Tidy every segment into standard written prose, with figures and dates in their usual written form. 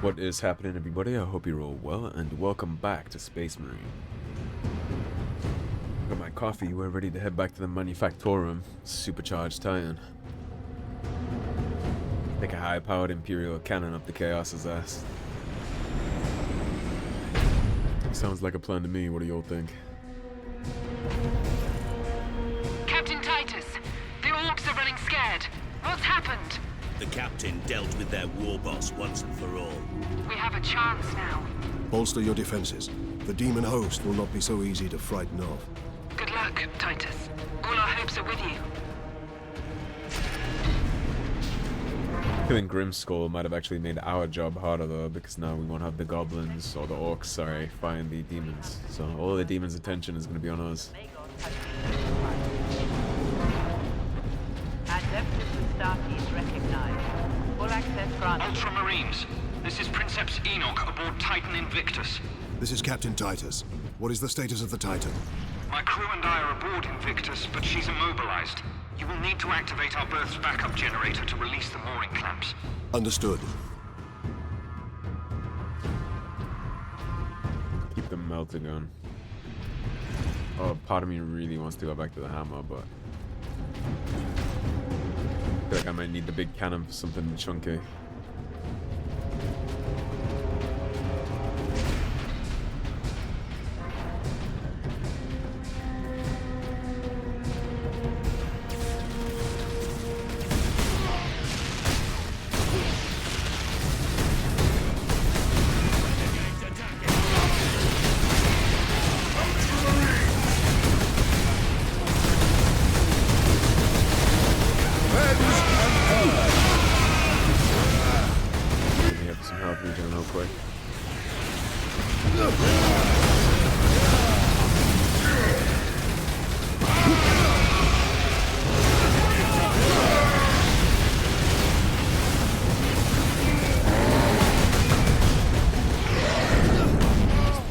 What is happening, everybody? I hope you're all well, and welcome back to Space Marine. Got my coffee, we're ready to head back to the Manufactorum, Supercharged Titan. Take a high-powered Imperial cannon up the Chaos's ass. Sounds like a plan to me, what do y'all think? Captain Titus, the orcs are running scared. What's happened? The captain dealt with their war boss once and for all. We have a chance now. Bolster your defenses. The demon host will not be so easy to frighten off. Good luck, Titus. All our hopes are with you. Killing Grimskull might have actually made our job harder though, because now we won't have the goblins, or the orcs, sorry, fighting the demons. So all the demons' attention is going to be on us. Starkeys recognized. Full access granted. ULTRAMARINES, this is Princeps Enoch aboard Titan Invictus. This is Captain Titus. What is the status of the Titan? My crew and I are aboard Invictus, but she's immobilized. You will need to activate our berth's backup generator to release the mooring clamps. Understood. Keep the melter gun. Oh, part of me really wants to go back to the hammer, but I feel like I might need the big cannon for something chunky.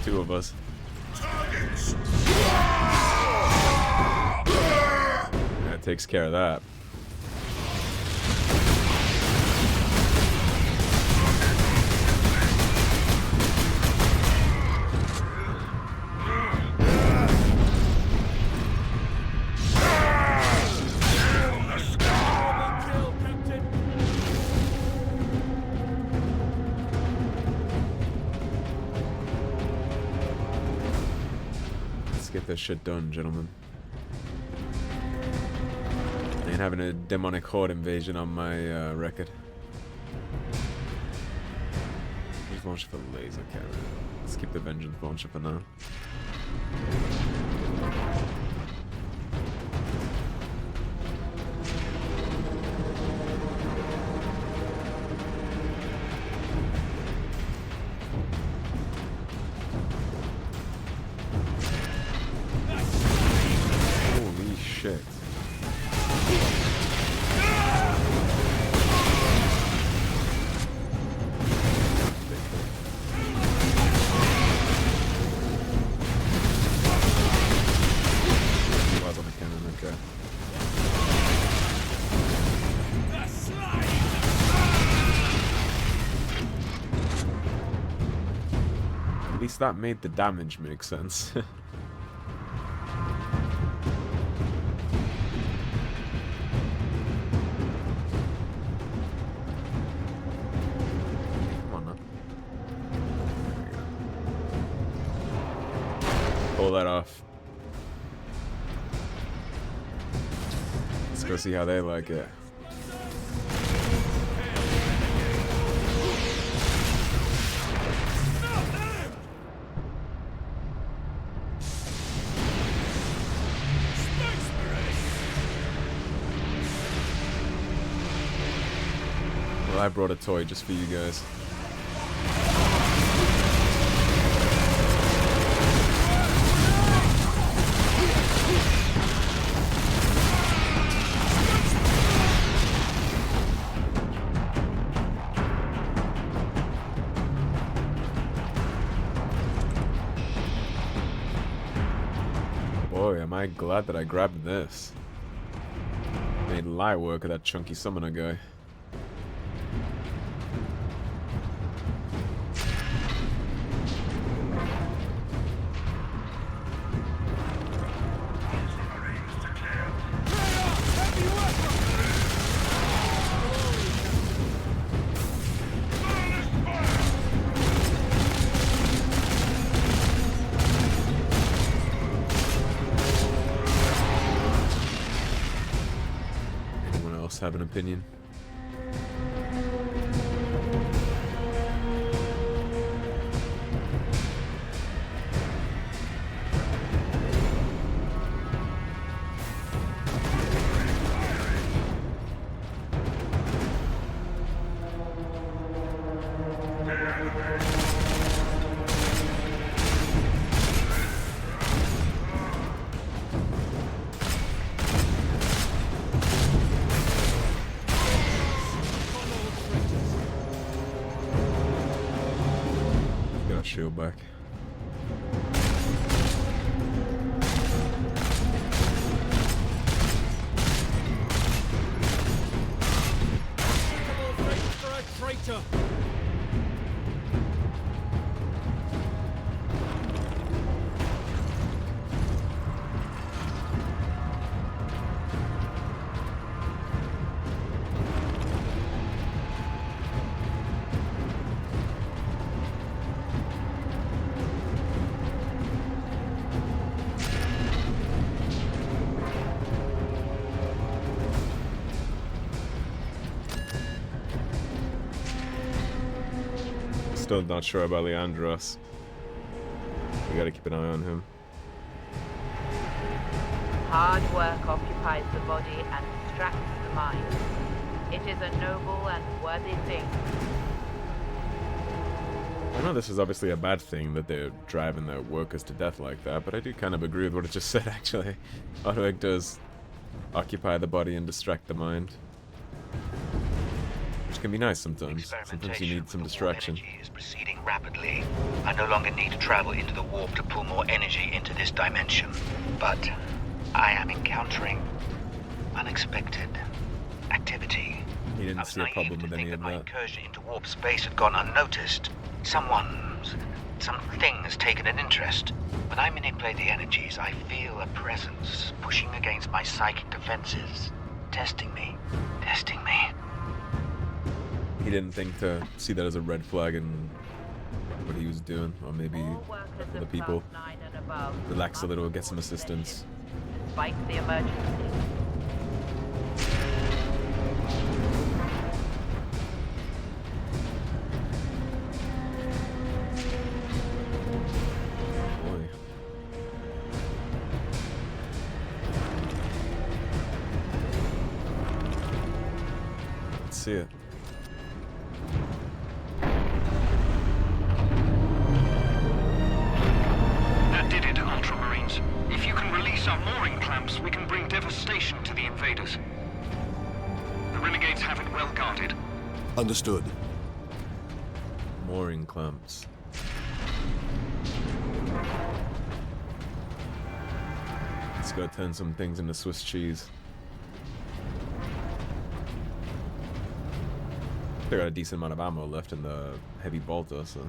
Two of us. That takes care of that. Get this shit done, gentlemen. I ain't having a demonic horde invasion on my record. Just launch for the laser cannon. Let's keep the vengeance launcher for now. Shit. Was on the cannon, okay. At least that made the damage make sense. Pull that off. Let's go see how they like it. Well, I brought a toy just for you guys. Boy, am I glad that I grabbed this. Made light work of that chunky summoner guy. have an opinion. Shield back. Traitor! Still not sure about Leandros. We gotta keep an eye on him. Hard work occupies the body and distracts the mind. It is a noble and worthy thing. I know this is obviously a bad thing that they're driving their workers to death like that, but I do kind of agree with what it just said, actually. Autoeg does occupy the body and distract the mind. Which can be nice sometimes. Sometimes you need some distraction. Energy is proceeding rapidly. I no longer need to travel into the warp to pull more energy into this dimension. But I am encountering unexpected activity. He didn't see a problem with any of my that. incursion into warp space had gone unnoticed. Something has taken an interest. When I manipulate the energies, I feel a presence pushing against my psychic defenses, testing me. He didn't think to see that as a red flag in what he was doing, or maybe All workers the of people Class 9 and above relax a little, must get some report assistance. despite the emergency. Boy. Let's see it. That did it, Ultramarines. If you can release our mooring clamps, we can bring devastation to the invaders. The renegades have it well guarded. Understood. Mooring clamps. Let's go turn some things into Swiss cheese. They got a decent amount of ammo left in the heavy bolter, so.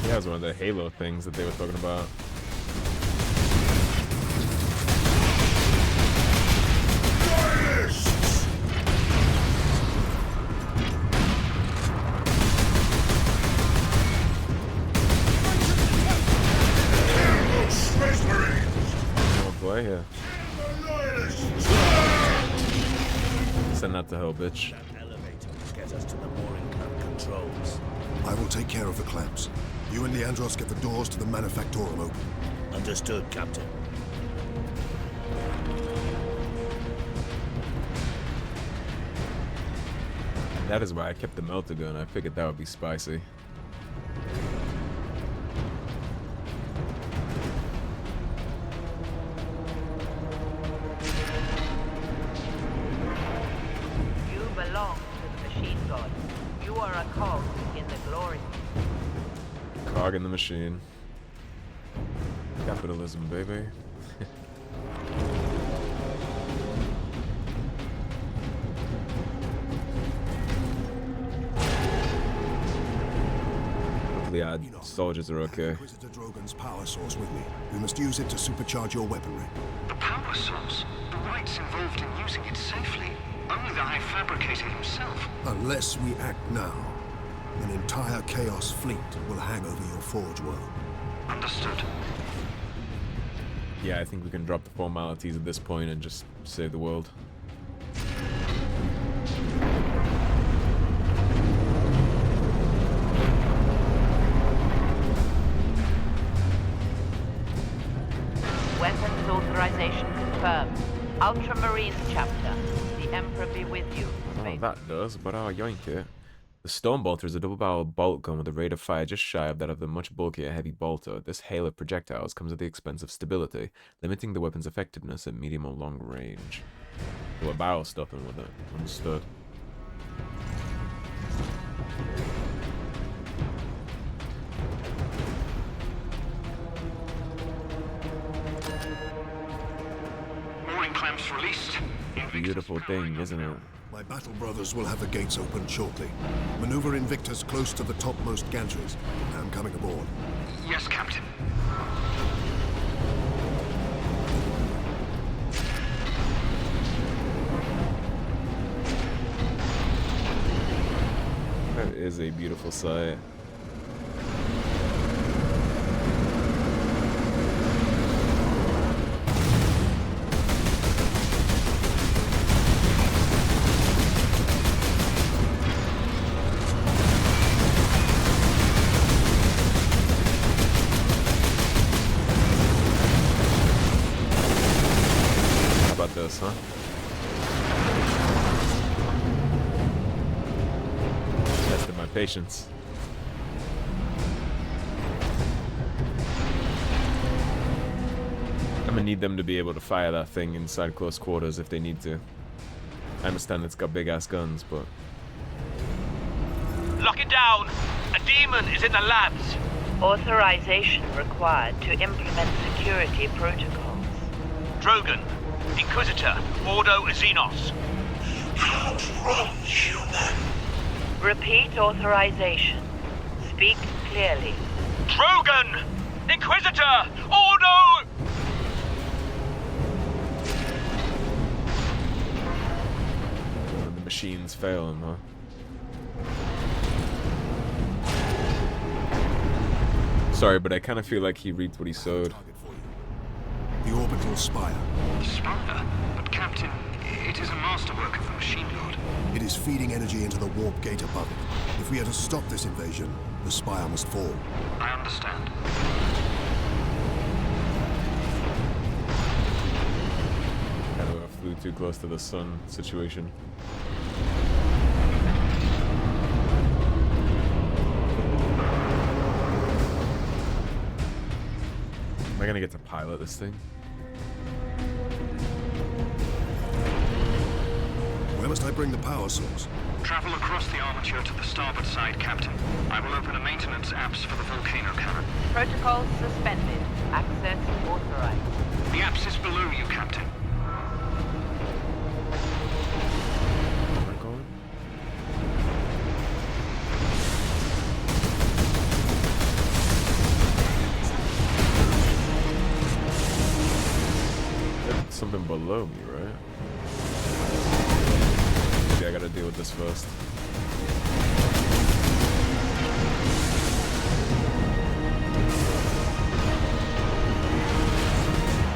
Yeah, it was one of the Halo things that they were talking about. Oh boy, yeah. Send out out to hell, bitch. That elevator will get us to the mooring clamp controls. I will take care of the clamps. You and Leandros get the doors to the Manufactorum open. Understood, Captain. That is why I kept the melter gun. I figured that would be spicy. You belong to the machine god. You are a cog in the glory. Cog in the machine. Capitalism, baby. Hopefully our soldiers are okay. Inquisitor Drogon's power source with me. We must use it to supercharge your weaponry. The power source? The rights involved in using it safely. Only the High Fabricator himself. Unless we act now, an entire Chaos fleet will hang over your forge world. Understood. Yeah, I think we can drop the formalities at this point and just save the world. Weapons authorization confirmed. Ultramarines chapter. The Emperor be with you. Oh, Space. that does, but I'll yoink it. The Storm Bolter is a double-barreled bolt gun with a rate of fire just shy of that of the much bulkier Heavy Bolter. This hail of projectiles comes at the expense of stability, limiting the weapon's effectiveness at medium or long range. So we're barrel stopping with it. Understood. Mooring clamps released. Invictus Beautiful thing, isn't it? My battle brothers will have the gates open shortly. Maneuver Invictus close to the topmost gantries. I'm coming aboard. Yes, Captain. That is a beautiful sight. How about this, huh? Tested my patience. I'm gonna need them to be able to fire that thing inside close quarters if they need to. I understand it's got big ass guns, but Lock it down! A demon is in the labs! Authorization required to implement security protocols. Drogon, Inquisitor, Ordo Xenos. Outrun, human! Repeat authorization. Speak clearly. Drogon! Inquisitor! Ordo! the machines fail him, huh? Sorry, but I kind of feel like he reaped what he sowed. Target for you. The orbital spire. The spire? But Captain, it is a masterwork of the machine god. It is feeding energy into the warp gate above it. If we are to stop this invasion, the spire must fall. I understand. Kind of flew too close to the sun situation. Am I gonna get to pilot this thing? Where must I bring the power source? Travel across the armature to the starboard side, Captain. I will open a maintenance apse for the volcano cannon. Protocols suspended. Access authorized. The apse is below you, Captain. Am I going? There's something below me, right? Maybe I gotta deal with this first.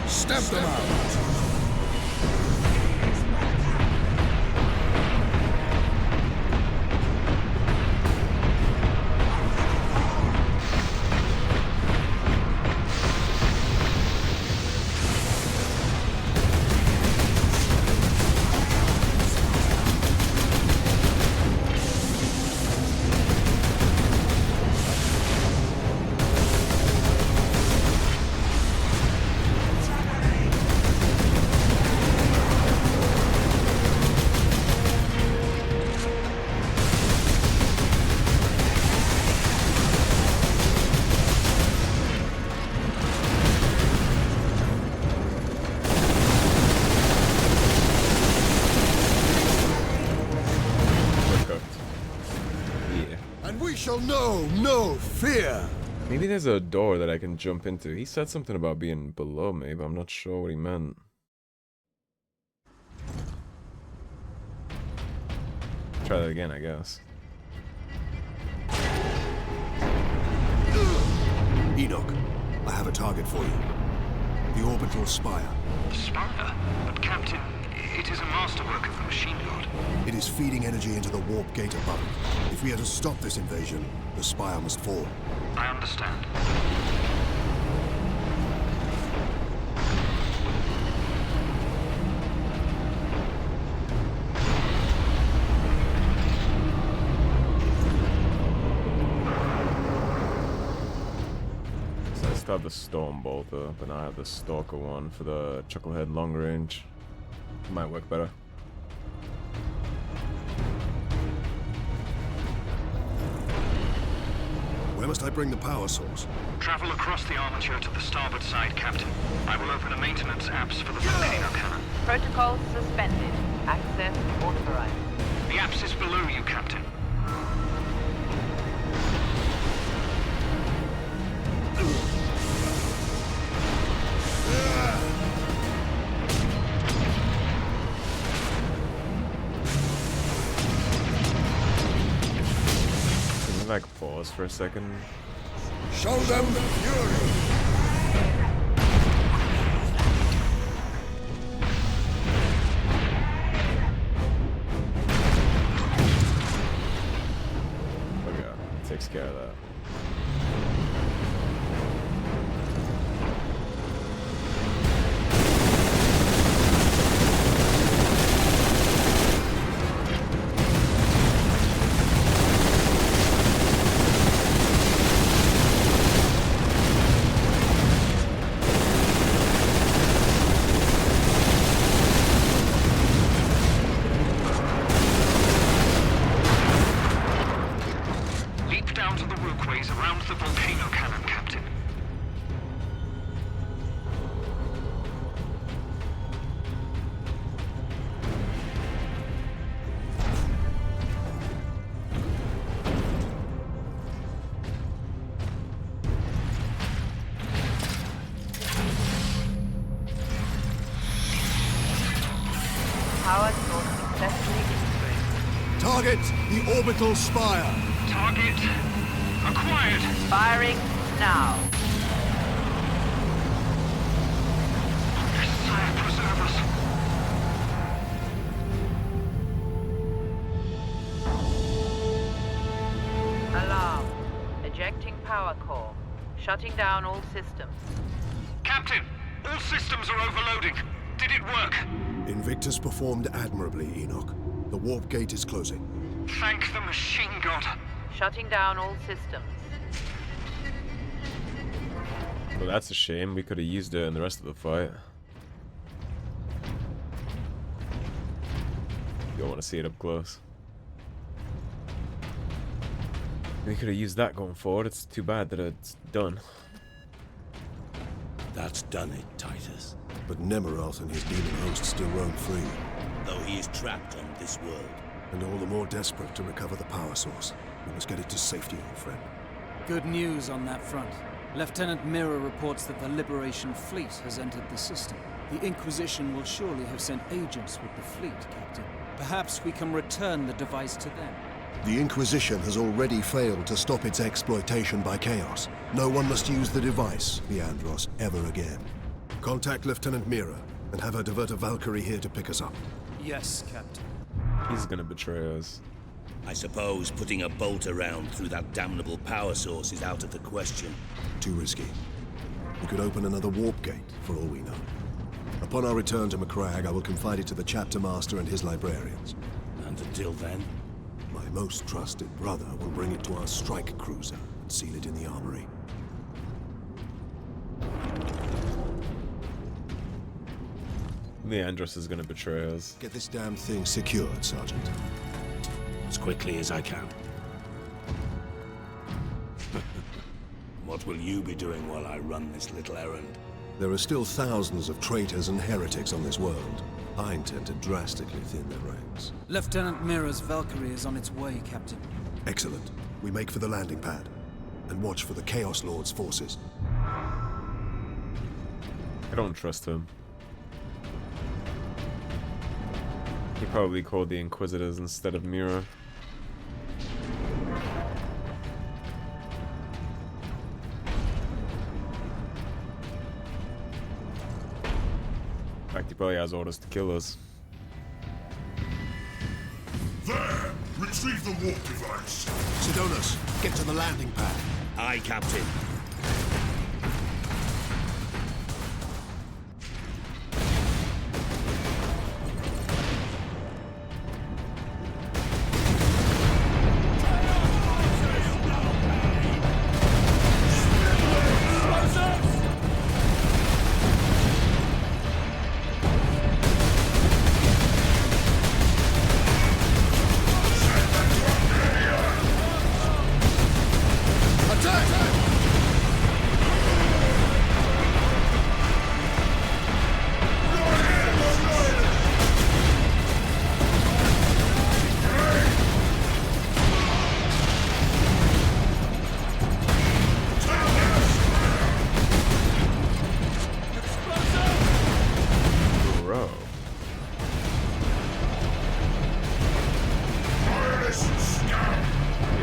Stamp them out! shall know no fear! Maybe there's a door that I can jump into. He said something about being below me, but I'm not sure what he meant. Try that again, I guess. Enoch, I have a target for you. The orbital spire. The spire? But Captain, it is a masterwork of the machine god. It is feeding energy into the warp gate above it. If we are to stop this invasion, the spire must fall. I understand. So I still have the Storm Bolter, but now I have the Stalker one for the Chucklehead long range. Might work better. Where must I bring the power source? Travel across the armature to the starboard side, Captain. I will open a maintenance apse for the volcano cannon. Protocols suspended. Access authorized. The apse is below you, Captain. Can we like pause for a second? Show them the fury! Okay, takes care of that. Leap down to the walkways around the volcano cannon, Captain. Power source successfully integrated. Target the orbital spire! Target acquired. Firing now. Sire, preserve us. Alarm. Ejecting power core. Shutting down all systems. Captain, all systems are overloading. Did it work? Invictus performed admirably, Enoch. The warp gate is closing. Thank the machine god. Shutting down all systems. Well, that's a shame. We could have used it in the rest of the fight. You'll want to see it up close. We could have used that going forward. It's too bad that it's done. That's done it, Titus. But Nemeroth and his demon host still roam free, Though he is trapped on this world. and all the more desperate to recover the power source. We must get it to safety, old friend. Good news on that front. Lieutenant Mirror reports that the Liberation Fleet has entered the system. The Inquisition will surely have sent agents with the fleet, Captain. Perhaps we can return the device to them. The Inquisition has already failed to stop its exploitation by Chaos. No one must use the device, Leandros, ever again. Contact Lieutenant Mira and have her divert a Valkyrie here to pick us up. Yes, Captain. He's gonna betray us. I suppose putting a bolt around through that damnable power source is out of the question. Too risky. We could open another warp gate, for all we know. Upon our return to Macragge, I will confide it to the chapter master and his librarians. And until then, My most trusted brother will bring it to our strike cruiser and seal it in the armory. Leandros is gonna betray us. Get this damn thing secured, Sergeant. as quickly as I can. What will you be doing while I run this little errand? There are still thousands of traitors and heretics on this world. I intend to drastically thin their ranks. Lieutenant Mira's Valkyrie is on its way, Captain. Excellent. we make for the landing pad and watch for the Chaos Lord's forces. I don't trust him. He probably called the Inquisitors instead of Mira. In fact, he probably has orders to kill us. There! Retrieve the warp device. Sidonus, get to the landing pad. Aye, Captain.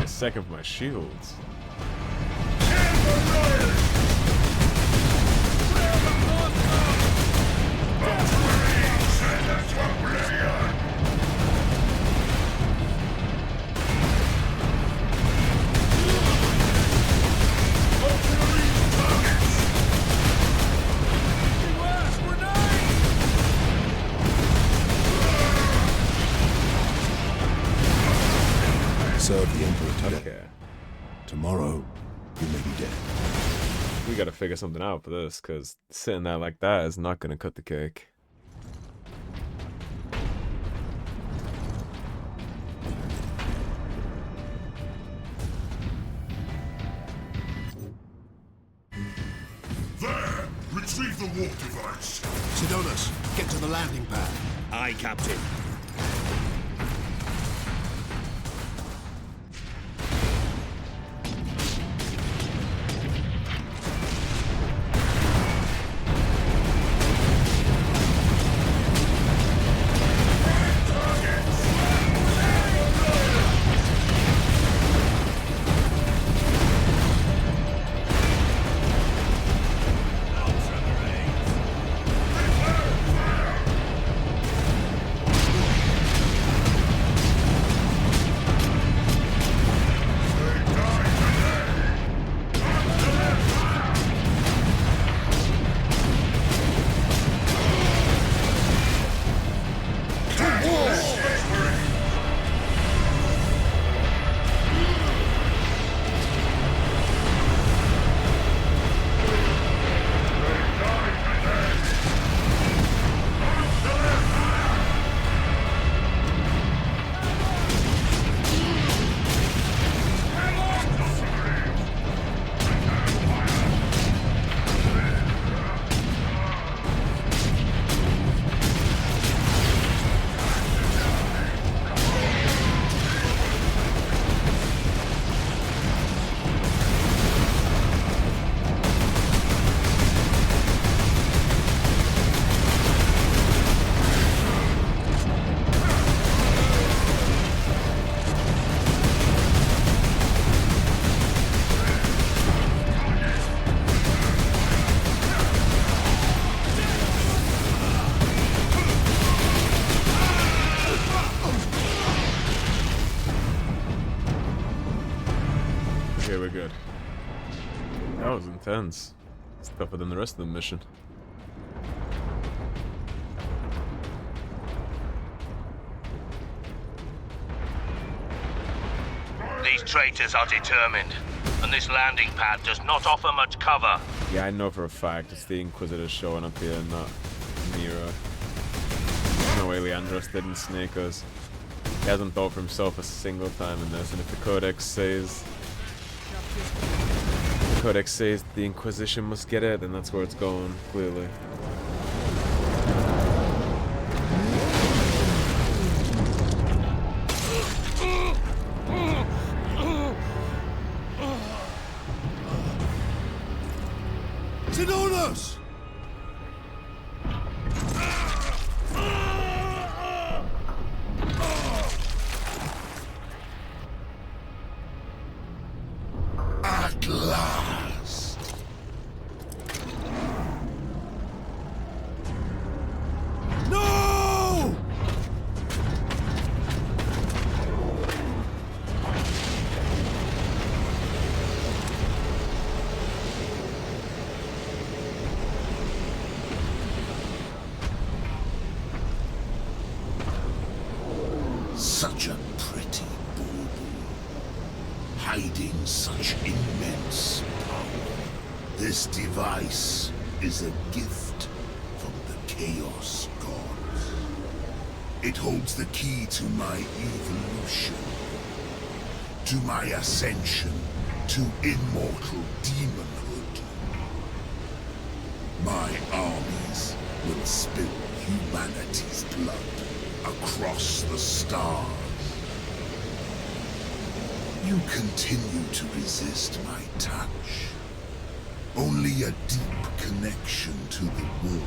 Second for my shields. Serve the Emperor today. Okay. Tomorrow, you may be dead. We gotta figure something out for this, because sitting there like that is not gonna cut the cake. There! Retrieve the warp device. Sidonus, get to the landing pad. Aye, Captain. Okay, we're good. That was intense. It's tougher than the rest of the mission. These traitors are determined, and this landing pad does not offer much cover. Yeah, I know for a fact it's the Inquisitors showing up here, not Mira. No way Leandros didn't snake us. He hasn't thought for himself a single time in this, and if the Codex says the Inquisition must get it, then that's where it's going, clearly. Xenos! At last! No! Such a pretty bauble, hiding such immense power. This device is a gift from the Chaos Gods. It holds the key to my evolution, to my ascension to immortal demonhood. My armies will spill humanity's blood across the stars. You continue to resist my touch. Only a deep connection to the warp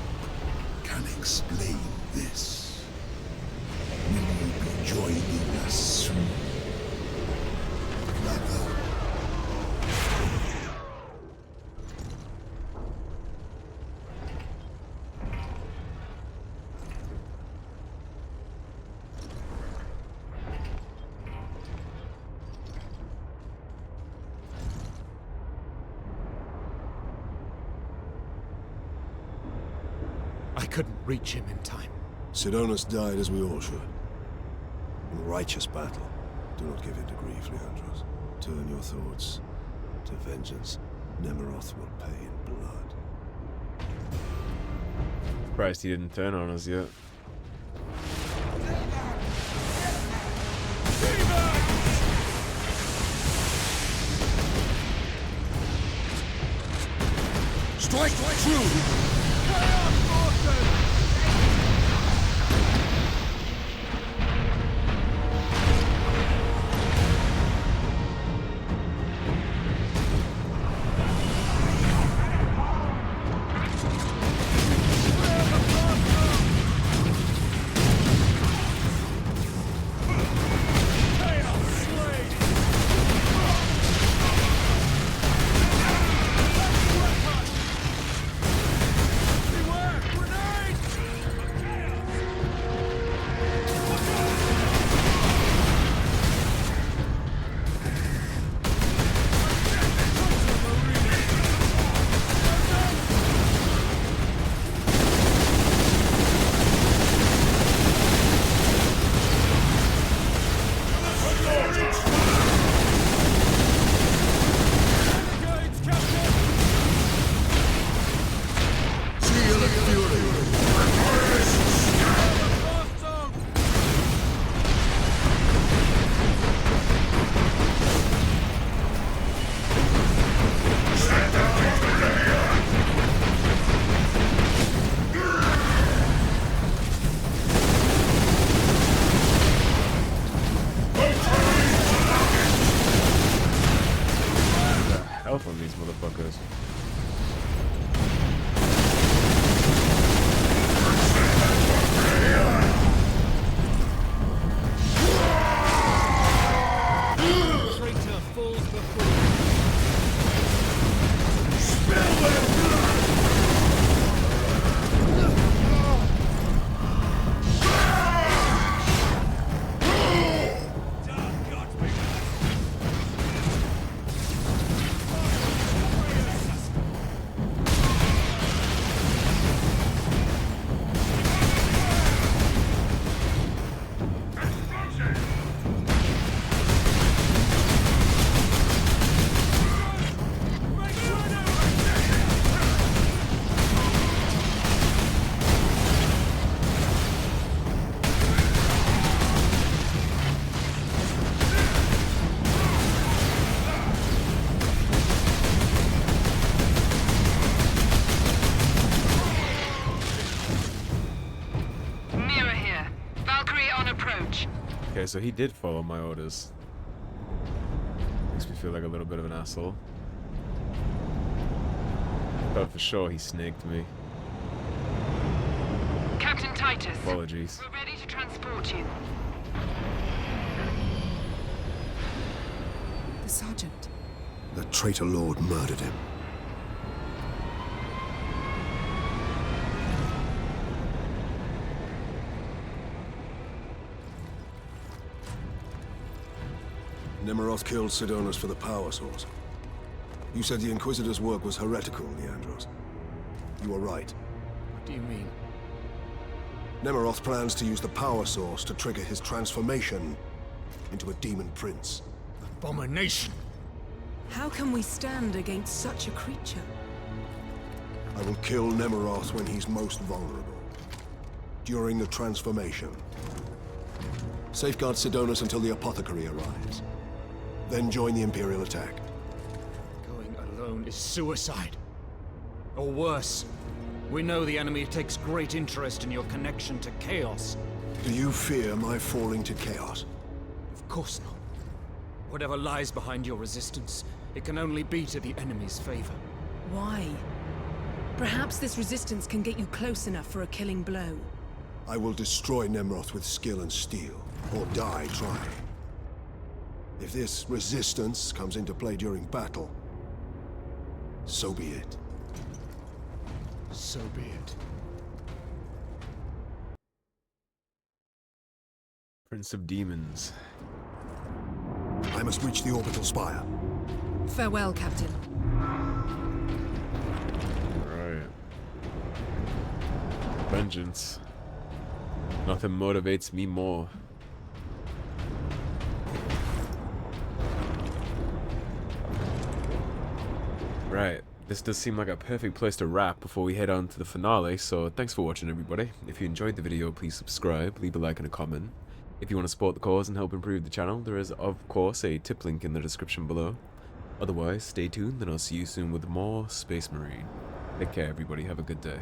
can explain this. Will you be joining us soon, brother? I couldn't reach him in time. Sidonus died as we all should. In righteous battle. Do not give in to grief, Leandros. Turn your thoughts to vengeance. Nemeroth will pay in blood. Surprised he didn't turn on us yet. Strike true! Health on these motherfuckers. Traitor falls before. Okay, so he did follow my orders. Makes me feel like a little bit of an asshole. thought for sure he snaked me. Captain Titus. Apologies. We're ready to transport you. The Sergeant. The traitor lord murdered him. Nemeroth killed Sidonus for the power source. You said the Inquisitor's work was heretical, Leandros. You were right. What do you mean? Nemeroth plans to use the power source to trigger his transformation into a demon prince. Abomination! How can we stand against such a creature? I will kill Nemeroth when he's most vulnerable. During the transformation. Safeguard Sidonus until the apothecary arrives. Then join the Imperial attack. Going alone is suicide. Or worse, we know the enemy takes great interest in your connection to chaos. Do you fear my falling to chaos? Of course not. Whatever lies behind your resistance, it can only be to the enemy's favor. Why? Perhaps this resistance can get you close enough for a killing blow. I will destroy Nemeroth with skill and steel, or die trying. If this resistance comes into play during battle, so be it. So be it. Prince of Demons. I must reach the orbital spire. Farewell, Captain. Right. Vengeance. Nothing motivates me more. Right, this does seem like a perfect place to wrap before we head on to the finale, so thanks for watching everybody. If you enjoyed the video, please subscribe, leave a like and a comment. If you want to support the cause and help improve the channel, there is of course a tip link in the description below. Otherwise, stay tuned and I'll see you soon with more Space Marine. Take care everybody, have a good day.